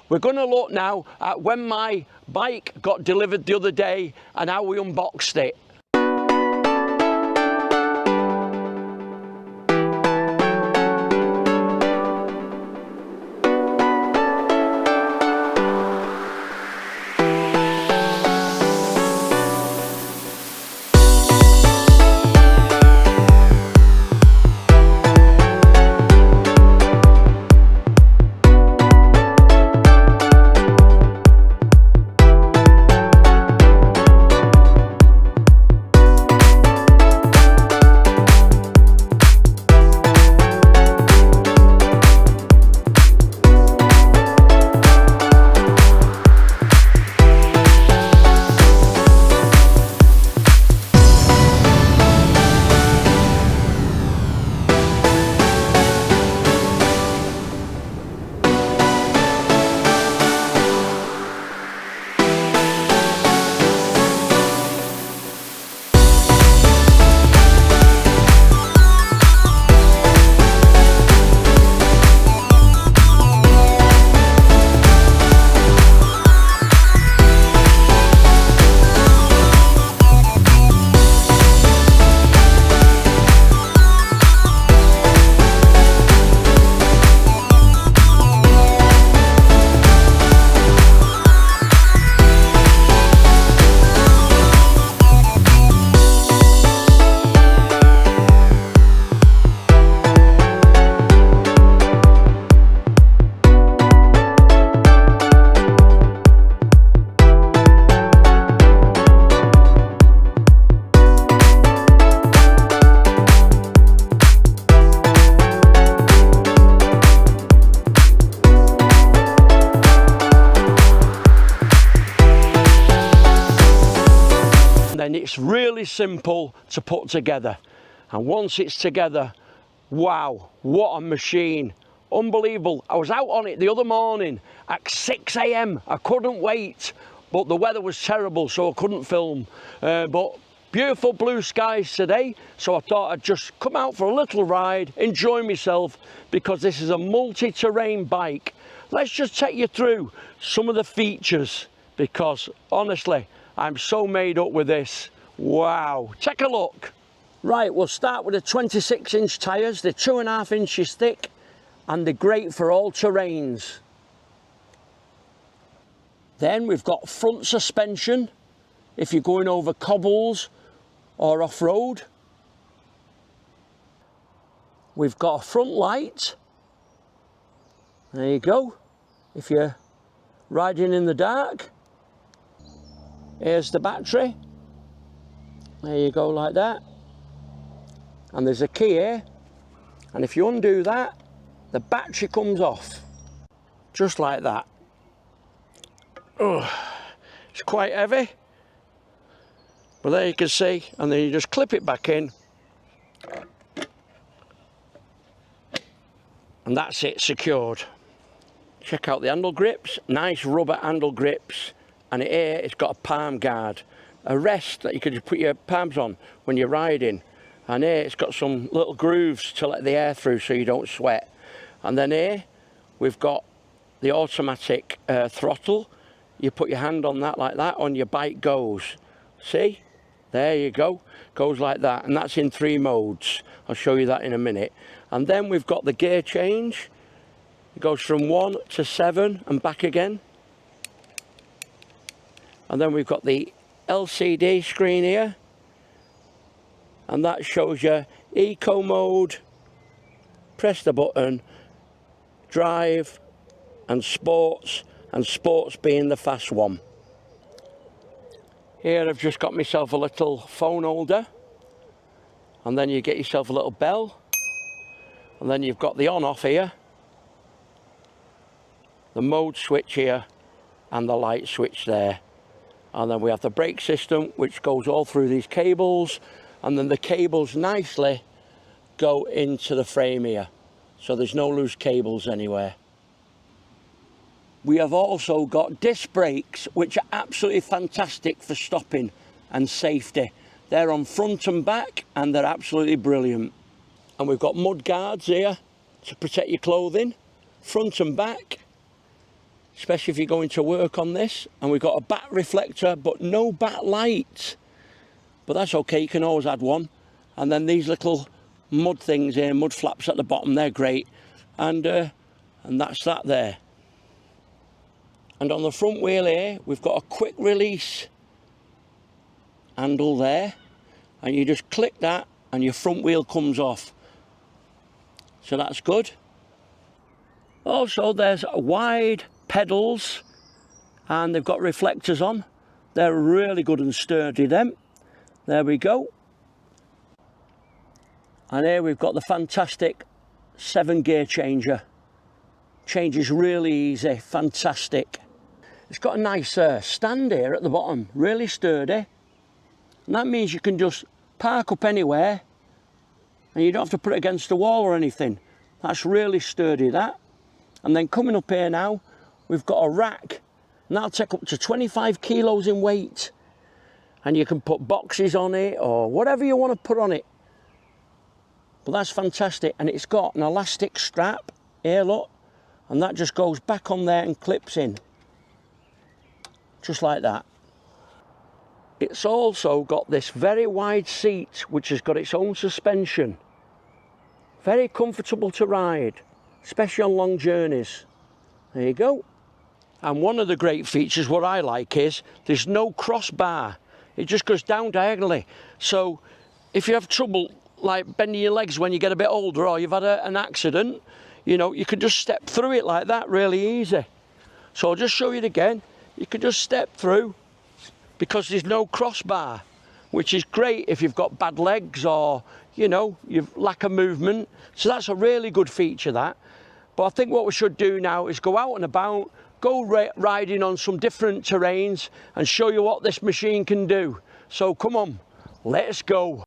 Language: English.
We're going to look now at when my bike got delivered the other day and how we unboxed it. And it's really simple to put together, and once it's together, wow, what a machine, unbelievable. I was out on it the other morning at 6 AM. I couldn't wait, but the weather was terrible, so I couldn't film, but beautiful blue skies today, so I thought I'd just come out for a little ride, enjoy myself, because this is a multi-terrain bike. Let's just take you through some of the features, because honestly, I'm so made up with this. Wow, take a look. Right, we'll start with the 26-inch tyres. They're 2.5 inches thick and they're great for all terrains. Then we've got front suspension if you're going over cobbles or off-road. We've got a front light. There you go, if you're riding in the dark. Here's the battery. There you go, like that. And there's a key here. And if you undo that, the battery comes off. Just like that. Oh, it's quite heavy. But there you can see. And then you just clip it back in. And that's it, secured. Check out the handle grips. Nice rubber handle grips. And here it's got a palm guard, a rest that you could just put your palms on when you're riding. And here it's got some little grooves to let the air through so you don't sweat. And then here we've got the automatic throttle. You put your hand on that like that, on your bike goes. See? There you go. Goes like that. And that's in 3 modes. I'll show you that in a minute. And then we've got the gear change. It goes from 1 to 7 and back again. And then we've got the LCD screen here, and that shows you eco mode, press the button, drive, and sports being the fast one. Here I've just got myself a little phone holder, and then you get yourself a little bell, and then you've got the on off here, the mode switch here, and the light switch there. And then we have the brake system, which goes all through these cables, and then the cables nicely go into the frame here, so there's no loose cables anywhere. We have also got disc brakes, which are absolutely fantastic for stopping and safety. They're on front and back, and they're absolutely brilliant. And we've got mud guards here to protect your clothing, front and back, especially if you're going to work on this. And we've got a back reflector, but no back light. But that's okay, you can always add one. And then these little mud things here, mud flaps at the bottom, they're great. And that's that there. And on the front wheel here, we've got a quick release handle there, and you just click that and your front wheel comes off. So that's good. Also, there's wide pedals, and they've got reflectors on. They're really good and sturdy, them. There we go. And here we've got the fantastic 7-gear changer. Changes really easy, fantastic. It's got a nice stand here at the bottom, really sturdy. And that means you can just park up anywhere and you don't have to put it against the wall or anything. That's really sturdy, that. And then coming up here now, we've got a rack, and that'll take up to 25 kilos in weight. And you can put boxes on it or whatever you want to put on it. But that's fantastic. And it's got an elastic strap here, look, and that just goes back on there and clips in. Just like that. It's also got this very wide seat, which has got its own suspension. Very comfortable to ride, especially on long journeys. There you go. And one of the great features, what I like, is there's no crossbar. It just goes down diagonally. So if you have trouble like bending your legs when you get a bit older, or you've had an accident, you know, you can just step through it like that really easy. So I'll just show you it again. You can just step through because there's no crossbar, which is great if you've got bad legs or, you know, you lack of movement. So that's a really good feature, that. But I think what we should do now is go out and about, go riding on some different terrains and show you what this machine can do. So come on, let's go.